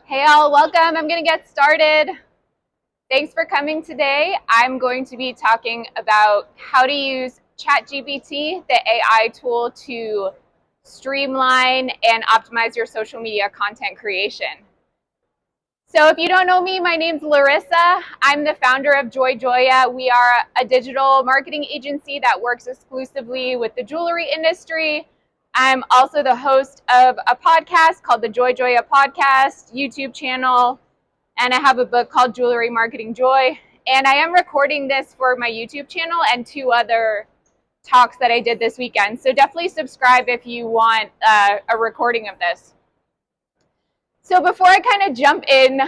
Hey all, welcome. I'm going to get started. Thanks for coming today. I'm going to be talking about how to use ChatGPT, the AI tool, to streamline and optimize your social media content creation. So if you don't know me, my name's Larissa. I'm the founder of Joya. We are a digital marketing agency that works exclusively with the jewelry industry. I'm also the host of a podcast called the Joya Podcast YouTube channel, and I have a book called Jewelry Marketing Joy. And I am recording this for my YouTube channel and 2 other talks that I did this weekend. So definitely subscribe if you want a recording of this. So before I kind of jump in,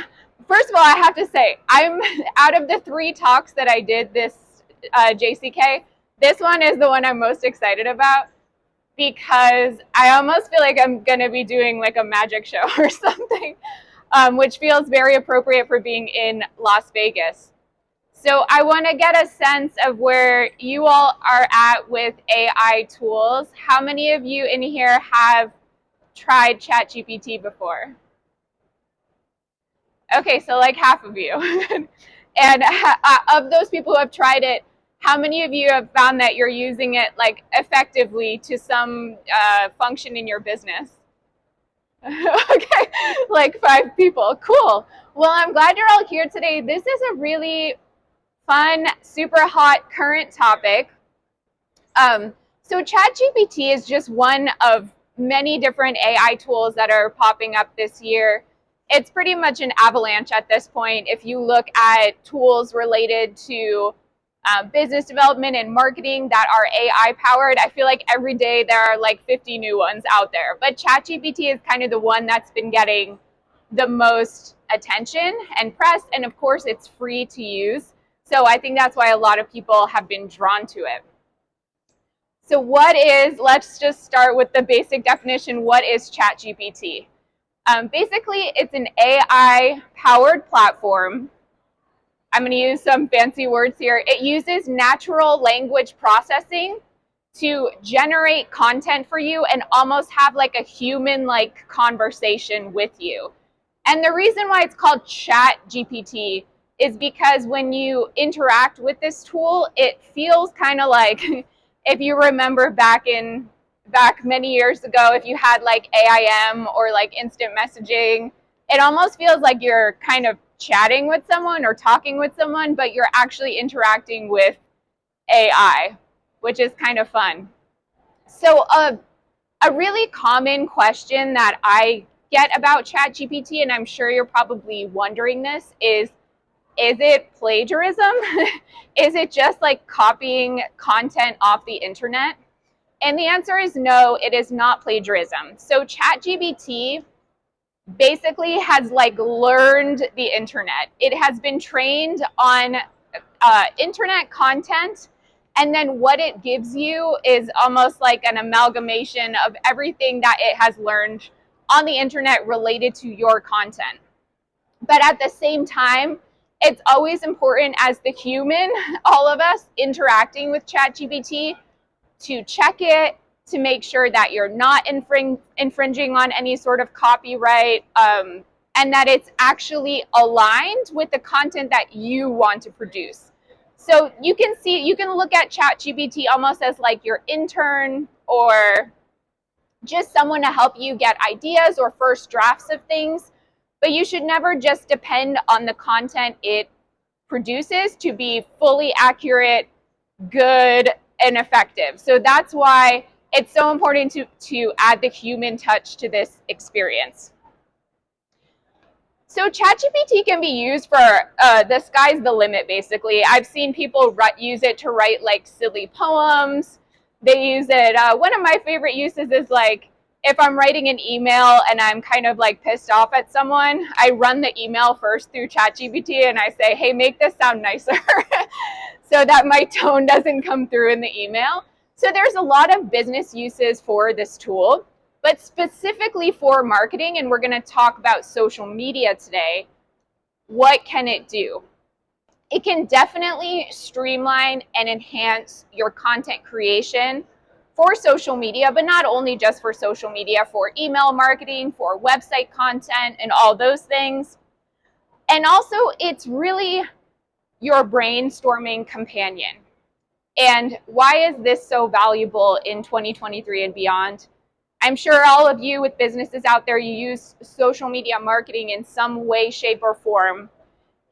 first of all, I have to say, I'm out of the 3 talks that I did this JCK, this one is the one I'm most excited about because I almost feel like I'm going to be doing like a magic show or something, which feels very appropriate for being in Las Vegas. So I want to get a sense of where you all are at with AI tools. How many of you in here have tried ChatGPT before? Okay, so like half of you. And of those people who have tried it, how many of you have found that you're using it like effectively to some function in your business? Okay, like 5 people. Cool. Well, I'm glad you're all here today. This is a really fun, super hot current topic. So ChatGPT is just one of many different AI tools that are popping up this year. It's pretty much an avalanche at this point. If you look at tools related to business development and marketing that are AI powered, I feel like every day there are like 50 new ones out there. But ChatGPT is kind of the one that's been getting the most attention and press, and of course it's free to use. So I think that's why a lot of people have been drawn to it. So let's just start with the basic definition. What is ChatGPT? Basically, it's an AI-powered platform. I'm going to use some fancy words here. It uses natural language processing to generate content for you and almost have like a human-like conversation with you. And the reason why it's called ChatGPT is because when you interact with this tool, it feels kind of like, if you remember back many years ago, if you had like AIM or like instant messaging, it almost feels like you're kind of chatting with someone or talking with someone, but you're actually interacting with AI, which is kind of fun. So a really common question that I get about ChatGPT, and I'm sure you're probably wondering this, is it plagiarism? Is it just like copying content off the internet? And the answer is no, it is not plagiarism. So ChatGPT basically has like learned the internet. It has been trained on internet content, and then what it gives you is almost like an amalgamation of everything that it has learned on the internet related to your content. But at the same time, it's always important as the human, all of us interacting with ChatGPT, to check it, to make sure that you're not infringing on any sort of copyright, and that it's actually aligned with the content that you want to produce. So you can look at ChatGPT almost as like your intern or just someone to help you get ideas or first drafts of things. But you should never just depend on the content it produces to be fully accurate, good, and effective. So that's why it's so important to add the human touch to this experience. So ChatGPT can be used for, the sky's the limit, basically. I've seen people use it to write like silly poems. They use it, one of my favorite uses is like, if I'm writing an email and I'm kind of like pissed off at someone, I run the email first through ChatGPT and I say, hey, make this sound nicer so that my tone doesn't come through in the email. So there's a lot of business uses for this tool, but specifically for marketing, and we're going to talk about social media today, what can it do? It can definitely streamline and enhance your content creation for social media, but not only just for social media, for email marketing, for website content, and all those things. And also, it's really your brainstorming companion. And why is this so valuable in 2023 and beyond? I'm sure all of you with businesses out there, you use social media marketing in some way, shape, or form.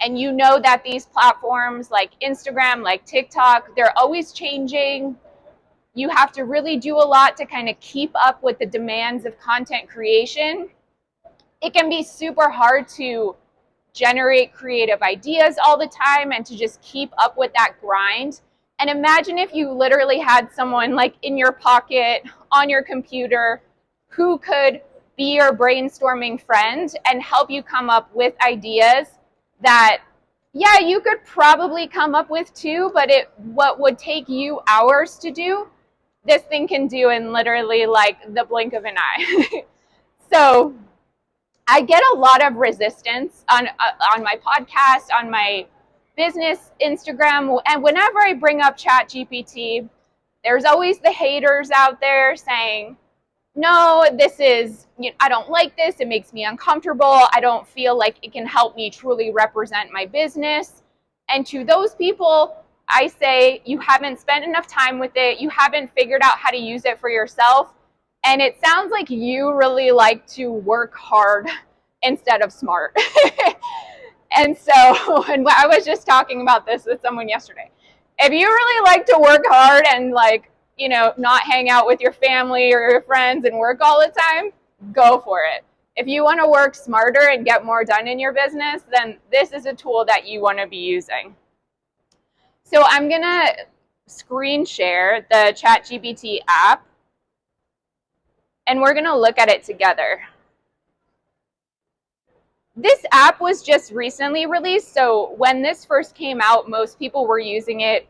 And you know that these platforms like Instagram, like TikTok, they're always changing. You have to really do a lot to kind of keep up with the demands of content creation. It can be super hard to generate creative ideas all the time and to just keep up with that grind. And imagine if you literally had someone like in your pocket, on your computer, who could be your brainstorming friend and help you come up with ideas that, yeah, you could probably come up with too, but what would take you hours to do, this thing can do in literally like the blink of an eye. So I get a lot of resistance on my podcast, on my business Instagram, and whenever I bring up ChatGPT, there's always the haters out there saying, no, I don't like this, it makes me uncomfortable, I don't feel like it can help me truly represent my business. And to those people, I say, you haven't spent enough time with it, you haven't figured out how to use it for yourself, and it sounds like you really like to work hard instead of smart. And so, and I was just talking about this with someone yesterday. If you really like to work hard and like, not hang out with your family or your friends and work all the time, go for it. If you want to work smarter and get more done in your business, then this is a tool that you want to be using. So I'm going to screen share the ChatGPT app, and we're going to look at it together. This app was just recently released, so when this first came out, most people were using it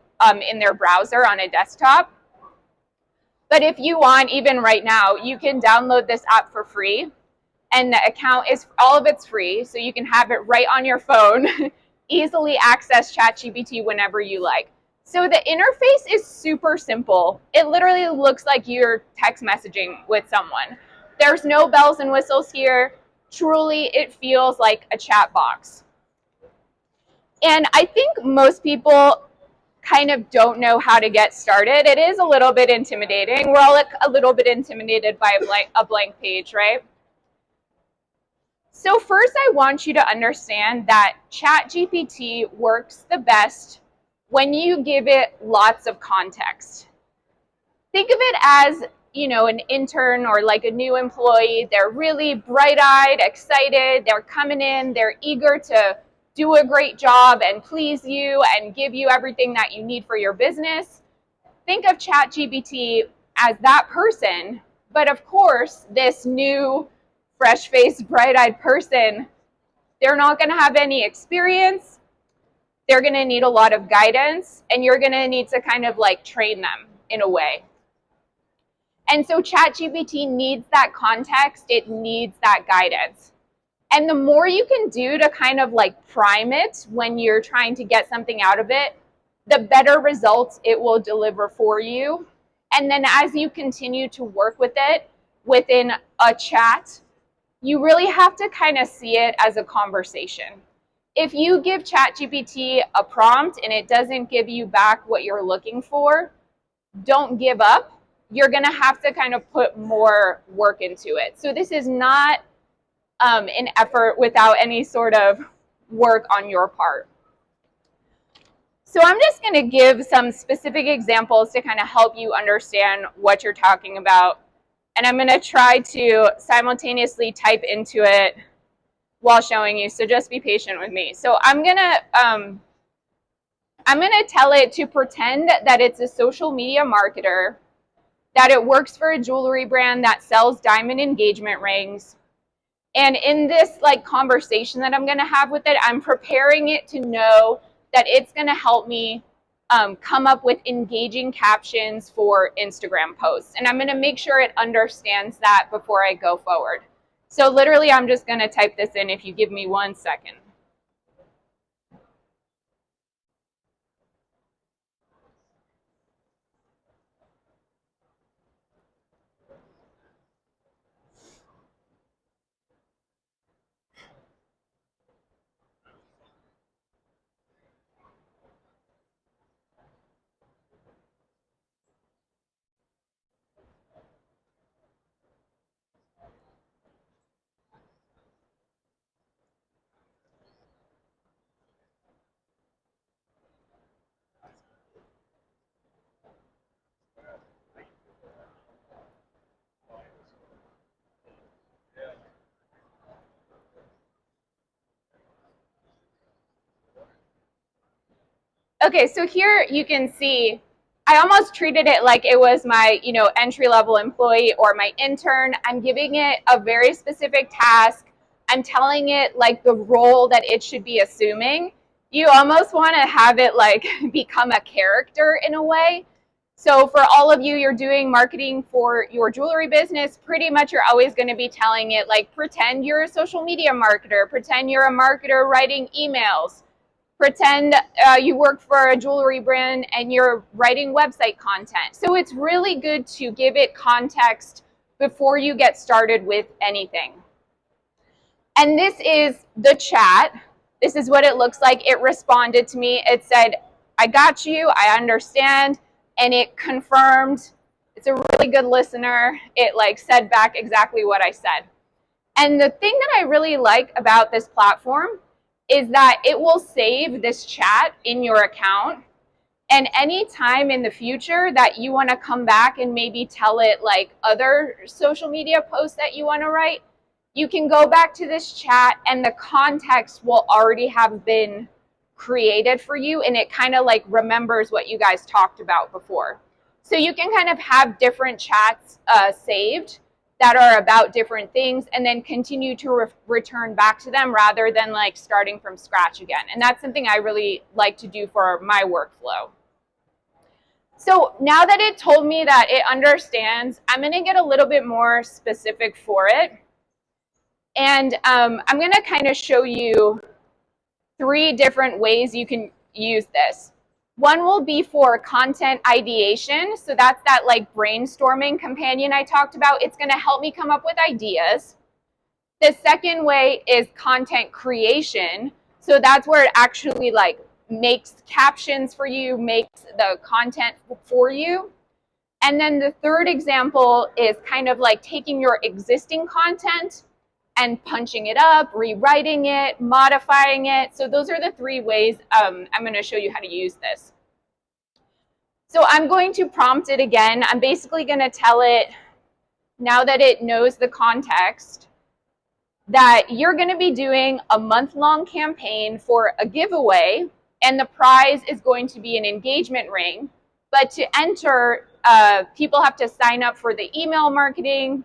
in their browser on a desktop. But if you want, even right now, you can download this app for free, and the account is, all of it's free, so you can have it right on your phone, easily access ChatGPT whenever you like. So the interface is super simple. It literally looks like you're text messaging with someone. There's no bells and whistles here. Truly, it feels like a chat box. And I think most people kind of don't know how to get started. It is a little bit intimidating. We're all a little bit intimidated by a blank page, right? So first, I want you to understand that ChatGPT works the best when you give it lots of context. Think of it as, an intern or like a new employee. They're really bright-eyed, excited. They're coming in. They're eager to do a great job and please you and give you everything that you need for your business. Think of ChatGPT as that person, but of course, this new, fresh-faced, bright-eyed person, they're not going to have any experience. They're going to need a lot of guidance, and you're going to need to kind of like train them in a way. And so ChatGPT needs that context, it needs that guidance. And the more you can do to kind of like prime it when you're trying to get something out of it, the better results it will deliver for you. And then as you continue to work with it within a chat, you really have to kind of see it as a conversation. If you give ChatGPT a prompt and it doesn't give you back what you're looking for, don't give up. You're going to have to kind of put more work into it. So this is not an effort without any sort of work on your part. So I'm just going to give some specific examples to kind of help you understand what you're talking about. And I'm going to try to simultaneously type into it while showing you. So just be patient with me. So I'm going to tell it to pretend that it's a social media marketer, that it works for a jewelry brand that sells diamond engagement rings. And in this like conversation that I'm going to have with it, I'm preparing it to know that it's going to help me come up with engaging captions for Instagram posts. And I'm going to make sure it understands that before I go forward. So literally, I'm just going to type this in if you give me 1 second. Okay, so here you can see I almost treated it like it was my, entry-level employee or my intern. I'm giving it a very specific task. I'm telling it like the role that it should be assuming. You almost want to have it like become a character in a way. So for all of you, you're doing marketing for your jewelry business, pretty much you're always going to be telling it like, pretend you're a social media marketer, pretend you're a marketer writing emails, pretend you work for a jewelry brand and you're writing website content. So it's really good to give it context before you get started with anything. And this is the chat. This is what it looks like. It responded to me. It said, I got you, I understand, and it confirmed. It's a really good listener. It like said back exactly what I said. And the thing that I really like about this platform is that it will save this chat in your account. And any time in the future that you want to come back and maybe tell it like other social media posts that you want to write, you can go back to this chat and the context will already have been created for you, and it kind of like remembers what you guys talked about before. So you can kind of have different chats saved that are about different things and then continue to return back to them rather than like starting from scratch again. And that's something I really like to do for my workflow. So now that it told me that it understands, I'm going to get a little bit more specific for it. And I'm going to kind of show you 3 different ways you can use this. One will be for content ideation. So that's that like brainstorming companion I talked about. It's going to help me come up with ideas. The second way is content creation. So that's where it actually like makes captions for you, makes the content for you. And then the third example is kind of like taking your existing content and punching it up, rewriting it, modifying it. So those are the 3 ways I'm going to show you how to use this. So I'm going to prompt it again. I'm basically going to tell it, now that it knows the context, that you're going to be doing a month-long campaign for a giveaway, and the prize is going to be an engagement ring. But to enter, people have to sign up for the email marketing,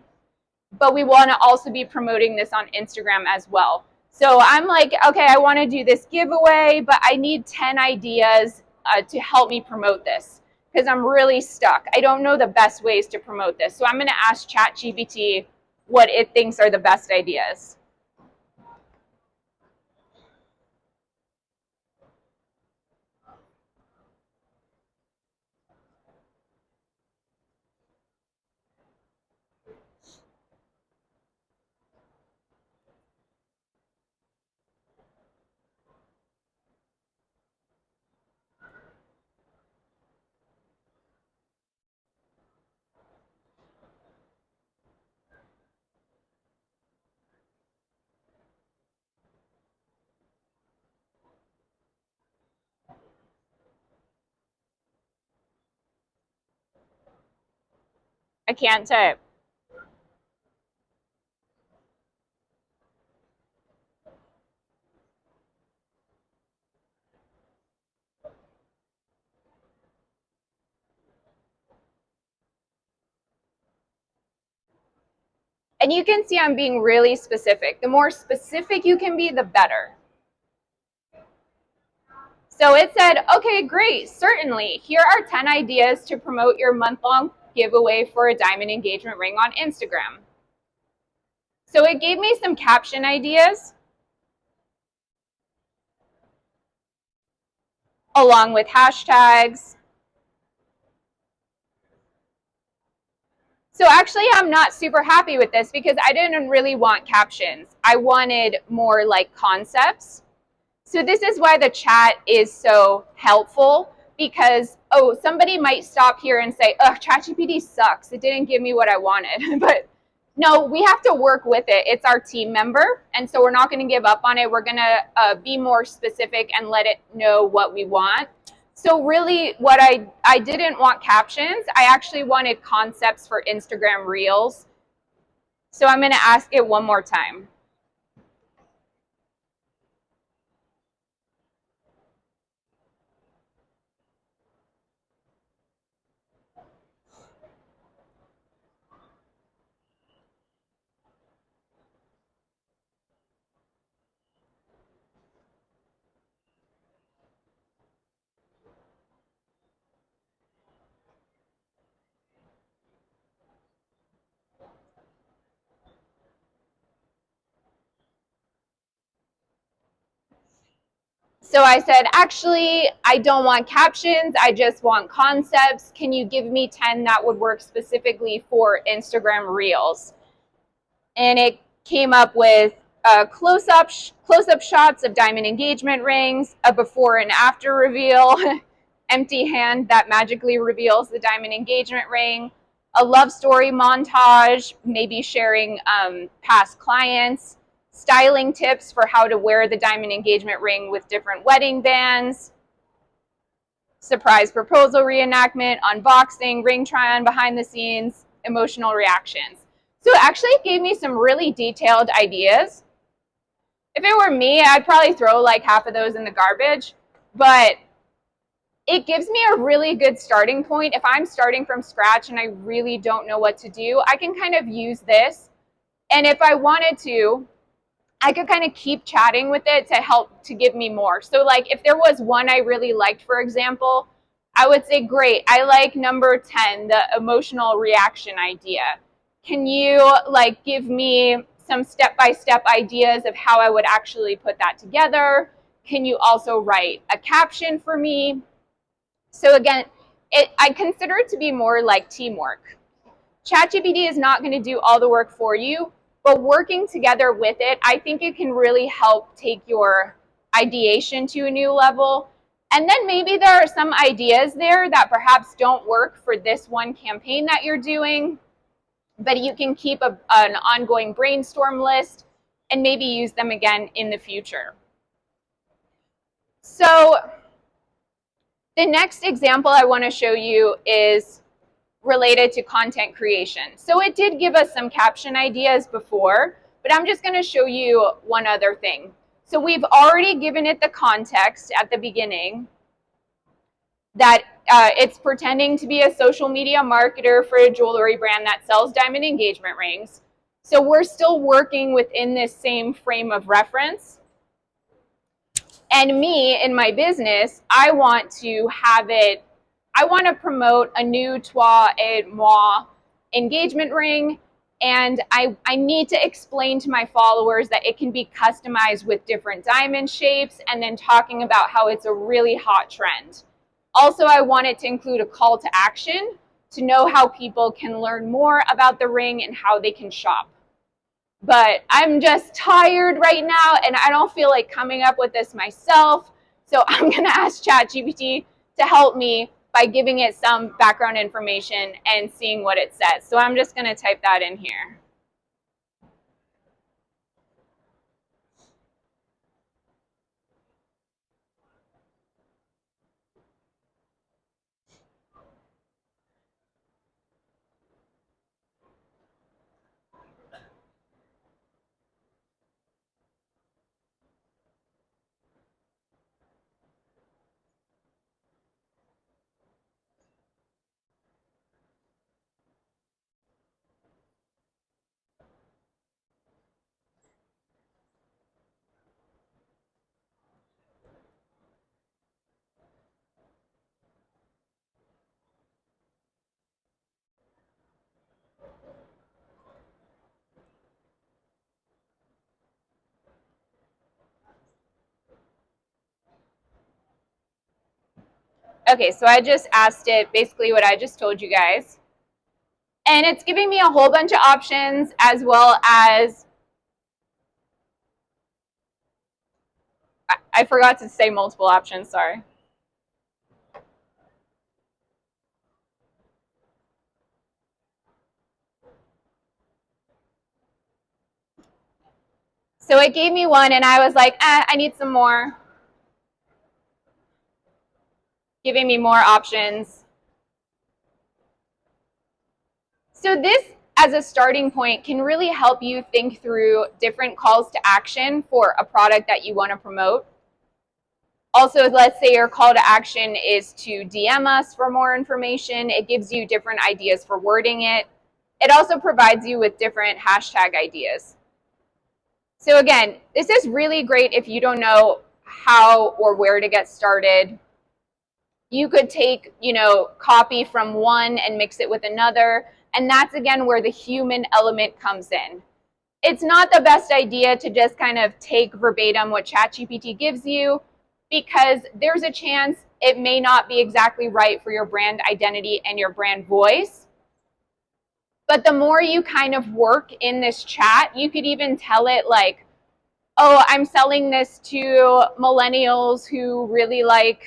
but we want to also be promoting this on Instagram as well. So I'm like, okay, I want to do this giveaway, but I need 10 ideas to help me promote this because I'm really stuck. I don't know the best ways to promote this. So I'm going to ask ChatGPT what it thinks are the best ideas. I can't type. And you can see I'm being really specific. The more specific you can be, the better. So it said, okay, great, certainly. Here are 10 ideas to promote your month-long giveaway for a diamond engagement ring on Instagram. So it gave me some caption ideas along with hashtags. So actually, I'm not super happy with this because I didn't really want captions. I wanted more like concepts. So this is why the chat is so helpful, because, somebody might stop here and say, oh, ChatGPT sucks. It didn't give me what I wanted. But no, we have to work with it. It's our team member. And so we're not going to give up on it. We're going to be more specific and let it know what we want. So really what I didn't want captions. I actually wanted concepts for Instagram Reels. So I'm going to ask it one more time. So I said, actually, I don't want captions. I just want concepts. Can you give me 10 that would work specifically for Instagram Reels? And it came up with close-up shots of diamond engagement rings, a before and after reveal, empty hand that magically reveals the diamond engagement ring, a love story montage, maybe sharing past clients, styling tips for how to wear the diamond engagement ring with different wedding bands, surprise proposal reenactment, unboxing, ring try-on behind the scenes, emotional reactions. So it actually gave me some really detailed ideas. If it were me, I'd probably throw like half of those in the garbage, but it gives me a really good starting point. If I'm starting from scratch and I really don't know what to do, I can kind of use this. And if I wanted to, I could kind of keep chatting with it to help to give me more. So like if there was one I really liked, for example, I would say, great, I like number 10, the emotional reaction idea. Can you like give me some step-by-step ideas of how I would actually put that together? Can you also write a caption for me? So again, I consider it to be more like teamwork. ChatGPT is not going to do all the work for you, but working together with it, I think it can really help take your ideation to a new level. And then maybe there are some ideas there that perhaps don't work for this one campaign that you're doing, but you can keep an ongoing brainstorm list and maybe use them again in the future. So the next example I want to show you is related to content creation. So it did give us some caption ideas before, but I'm just going to show you one other thing. So we've already given it the context at the beginning that it's pretending to be a social media marketer for a jewelry brand that sells diamond engagement rings. So we're still working within this same frame of reference. And me, in my business, I want to have it, I want to promote a new Toi et Moi engagement ring, and I need to explain to my followers that it can be customized with different diamond shapes, and then talking about how it's a really hot trend. Also, I want it to include a call to action to know how people can learn more about the ring and how they can shop. But I'm just tired right now and I don't feel like coming up with this myself. So I'm going to ask ChatGPT to help me by giving it some background information and seeing what it says. So I'm just going to type that in here. Okay, so I just asked it basically what I just told you guys. And it's giving me a whole bunch of options as well as, I forgot to say multiple options, sorry. So it gave me one and I was like, I need some more. Giving me more options. So this, as a starting point, can really help you think through different calls to action for a product that you want to promote. Also, let's say your call to action is to DM us for more information. It gives you different ideas for wording it. It also provides you with different hashtag ideas. So again, this is really great if you don't know how or where to get started. You could take, copy from one and mix it with another. And that's, again, where the human element comes in. It's not the best idea to just kind of take verbatim what ChatGPT gives you, because there's a chance it may not be exactly right for your brand identity and your brand voice. But the more you kind of work in this chat, you could even tell it like, oh, I'm selling this to millennials who really like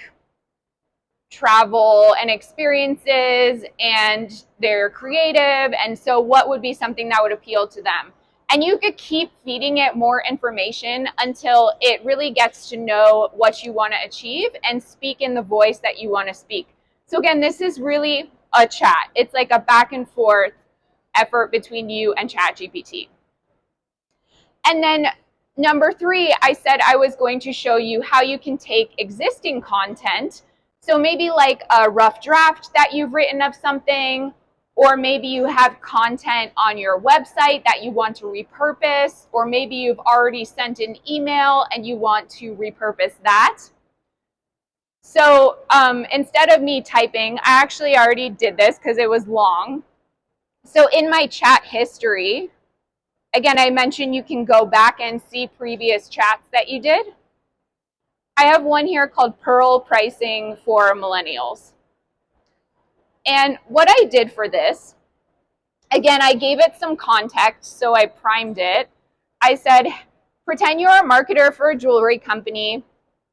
travel and experiences and they're creative, and so what would be something that would appeal to them? And you could keep feeding it more information until it really gets to know what you want to achieve and speak in the voice that you want to speak. So again, this is really a chat. It's like a back and forth effort between you and ChatGPT. And then number 3, I said I was going to show you how you can take existing content. So maybe like a rough draft that you've written of something, or maybe you have content on your website that you want to repurpose, or maybe you've already sent an email and you want to repurpose that. So instead of me typing, I actually already did this because it was long. So in my chat history, again, I mentioned you can go back and see previous chats that you did. I have one here called Pearl Pricing for Millennials. And what I did for this, again, I gave it some context, so I primed it. I said, pretend you're a marketer for a jewelry company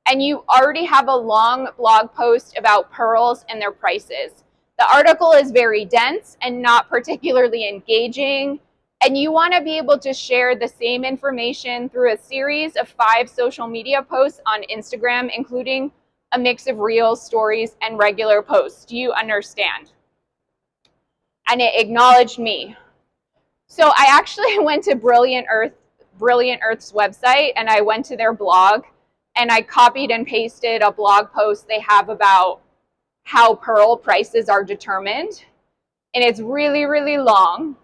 and you already have a long blog post about pearls and their prices. The article is very dense and not particularly engaging, and you want to be able to share the same information through a series of 5 social media posts on Instagram, including a mix of reels, stories, and regular posts. Do you understand? And it acknowledged me. So I actually went to Brilliant Earth's website, and I went to their blog, and I copied and pasted a blog post they have about how pearl prices are determined. And it's really, really long.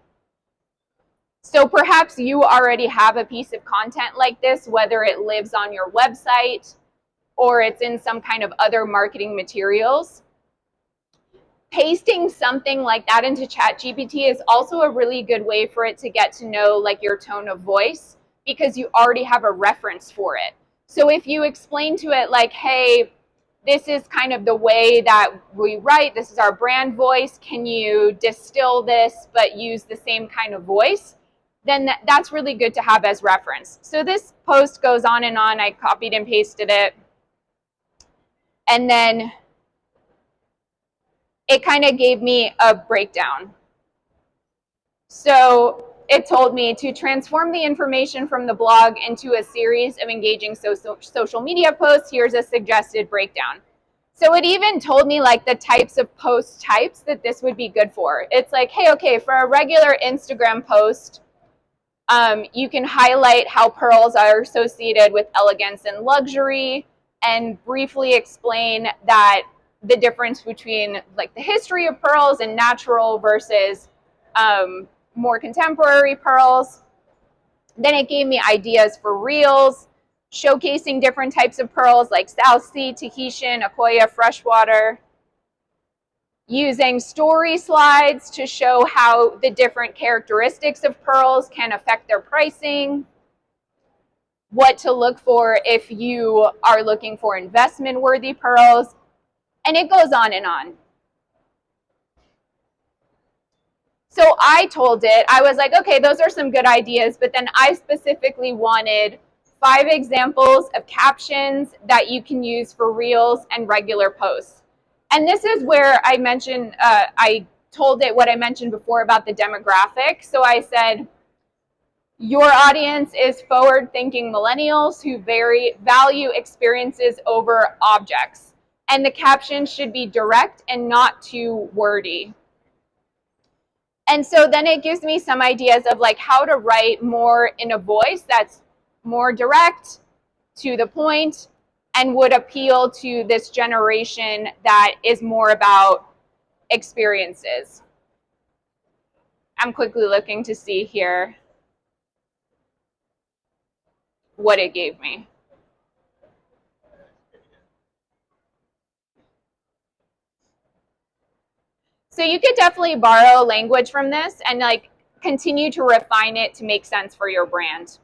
So perhaps you already have a piece of content like this, whether it lives on your website or it's in some kind of other marketing materials. Pasting something like that into ChatGPT is also a really good way for it to get to know like your tone of voice, because you already have a reference for it. So if you explain to it like, hey, this is kind of the way that we write, this is our brand voice, can you distill this but use the same kind of voice? Then that's really good to have as reference. So this post goes on and on. I copied and pasted it. And then it kind of gave me a breakdown. So it told me to transform the information from the blog into a series of engaging social media posts. Here's a suggested breakdown. So it even told me like the types of post types that this would be good for. It's like, hey, okay, for a regular Instagram post, you can highlight how pearls are associated with elegance and luxury, and briefly explain that the difference between like the history of pearls and natural versus more contemporary pearls. Then it gave me ideas for reels, showcasing different types of pearls like South Sea, Tahitian, Akoya, freshwater, using story slides to show how the different characteristics of pearls can affect their pricing, what to look for if you are looking for investment-worthy pearls, and it goes on and on. So I told it, I was like, okay, those are some good ideas, but then I specifically wanted 5 examples of captions that you can use for reels and regular posts. And this is where I mentioned, I told it what I mentioned before about the demographic. So I said, your audience is forward-thinking millennials who value experiences over objects. And the caption should be direct and not too wordy. And so then it gives me some ideas of like how to write more in a voice that's more direct, to the point, and would appeal to this generation that is more about experiences. I'm quickly looking to see here what it gave me. So you could definitely borrow language from this and like continue to refine it to make sense for your brand.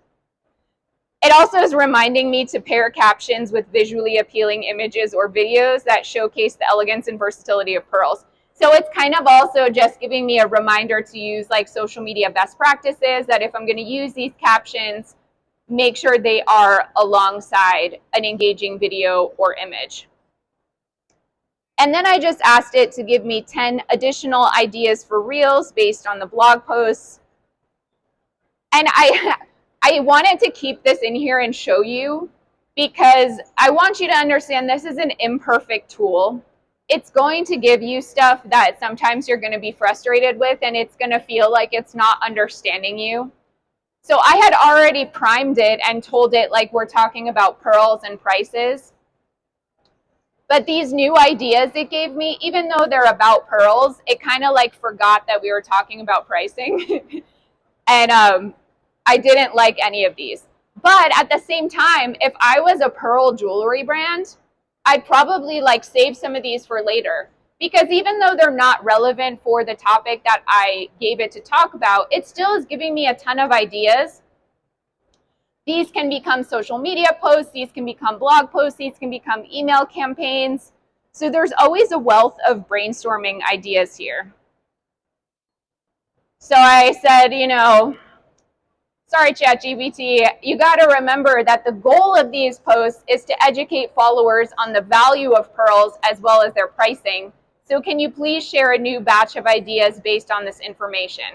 It also is reminding me to pair captions with visually appealing images or videos that showcase the elegance and versatility of pearls. So it's kind of also just giving me a reminder to use like social media best practices, that if I'm going to use these captions, make sure they are alongside an engaging video or image. And then I just asked it to give me 10 additional ideas for reels based on the blog posts. And I wanted to keep this in here and show you, because I want you to understand this is an imperfect tool. It's going to give you stuff that sometimes you're going to be frustrated with, and it's going to feel like it's not understanding you. So I had already primed it and told it like we're talking about pearls and prices. But these new ideas it gave me, even though they're about pearls, it kind of like forgot that we were talking about pricing. And I didn't like any of these. But at the same time, if I was a pearl jewelry brand, I'd probably like save some of these for later. Because even though they're not relevant for the topic that I gave it to talk about, it still is giving me a ton of ideas. These can become social media posts, these can become blog posts, these can become email campaigns. So there's always a wealth of brainstorming ideas here. So I said, sorry, ChatGPT, you got to remember that the goal of these posts is to educate followers on the value of pearls as well as their pricing. So can you please share a new batch of ideas based on this information?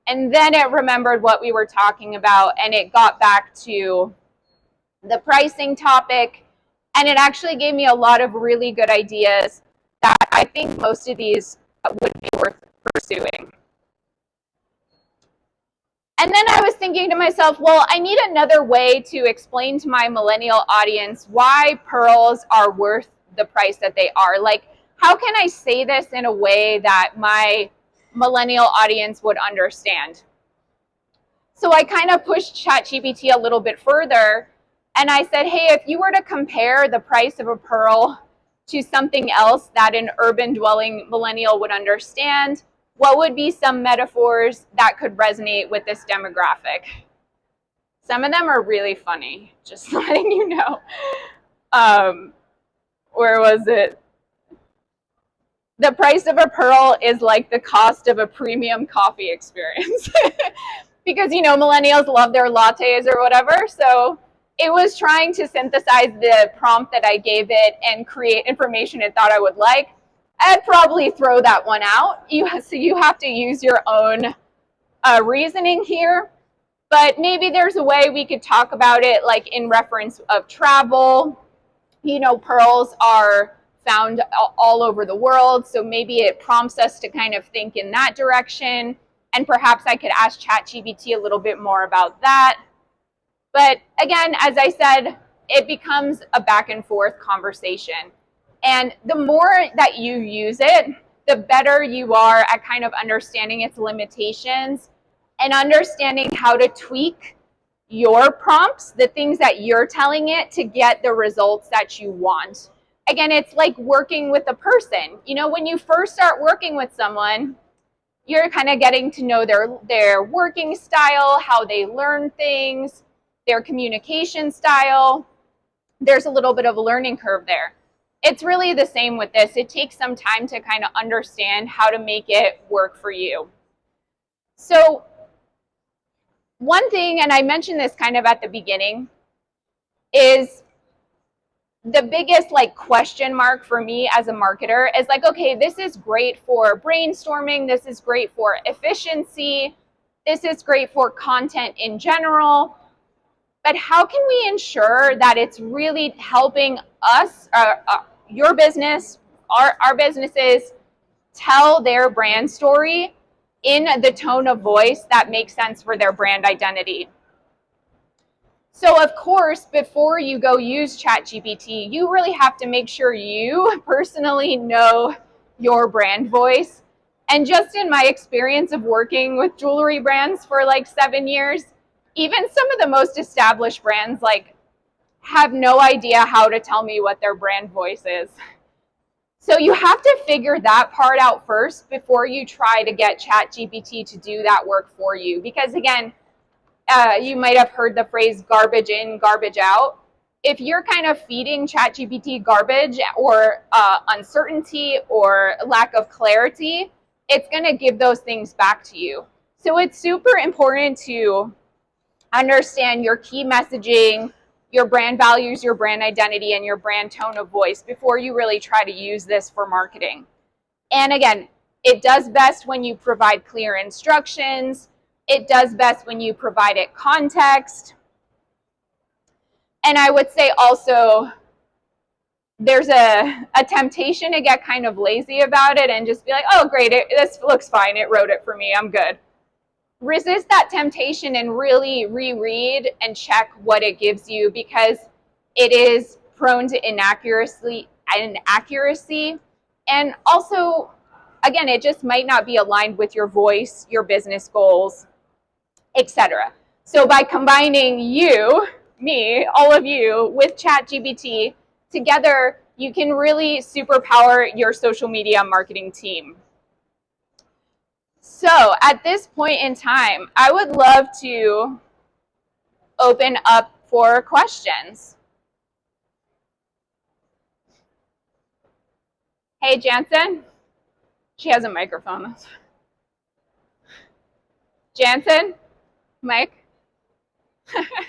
And then it remembered what we were talking about, and it got back to the pricing topic, and it actually gave me a lot of really good ideas that I think most of these would be worth pursuing. And then I was thinking to myself, well, I need another way to explain to my millennial audience why pearls are worth the price that they are. Like, how can I say this in a way that my millennial audience would understand? So I kind of pushed ChatGPT a little bit further, and I said, hey, if you were to compare the price of a pearl to something else that an urban dwelling millennial would understand, what would be some metaphors that could resonate with this demographic? Some of them are really funny, just letting you know. Where was it? The price of a pearl is like the cost of a premium coffee experience. Because, millennials love their lattes or whatever. So it was trying to synthesize the prompt that I gave it and create information it thought I would like. I'd probably throw that one out. So you have to use your own reasoning here. But maybe there's a way we could talk about it like in reference of travel. Pearls are found all over the world. So maybe it prompts us to kind of think in that direction. And perhaps I could ask ChatGPT a little bit more about that. But again, as I said, it becomes a back and forth conversation. And the more that you use it, the better you are at kind of understanding its limitations and understanding how to tweak your prompts, the things that you're telling it to get the results that you want. Again, it's like working with a person. When you first start working with someone, you're kind of getting to know their working style, how they learn things, their communication style. There's a little bit of a learning curve there. It's really the same with this. It takes some time to kind of understand how to make it work for you. So one thing, and I mentioned this kind of at the beginning, is the biggest question mark for me as a marketer is okay, this is great for brainstorming. This is great for efficiency. This is great for content in general. But how can we ensure that it's really helping us, your business, our businesses, tell their brand story in the tone of voice that makes sense for their brand identity? So of course, before you go use ChatGPT, you really have to make sure you personally know your brand voice. And just in my experience of working with jewelry brands for 7 years, even some of the most established brands have no idea how to tell me what their brand voice is. So you have to figure that part out first before you try to get ChatGPT to do that work for you. Because again, you might have heard the phrase garbage in, garbage out. If you're kind of feeding ChatGPT garbage or uncertainty or lack of clarity, it's going to give those things back to you. So it's super important to understand your key messaging, your brand values, your brand identity, and your brand tone of voice before you really try to use this for marketing. And again, it does best when you provide clear instructions. It does best when you provide it context. And I would say also, there's a temptation to get kind of lazy about it and just be like, oh, great, this looks fine. It wrote it for me. I'm good. Resist that temptation and really reread and check what it gives you, because it is prone to inaccuracy. And also, again, it just might not be aligned with your voice, your business goals, etc. So by combining you, me, all of you with ChatGPT, together you can really superpower your social media marketing team. So at this point in time, I would love to open up for questions. Hey, Jansen. She has a microphone. Jansen, Mike.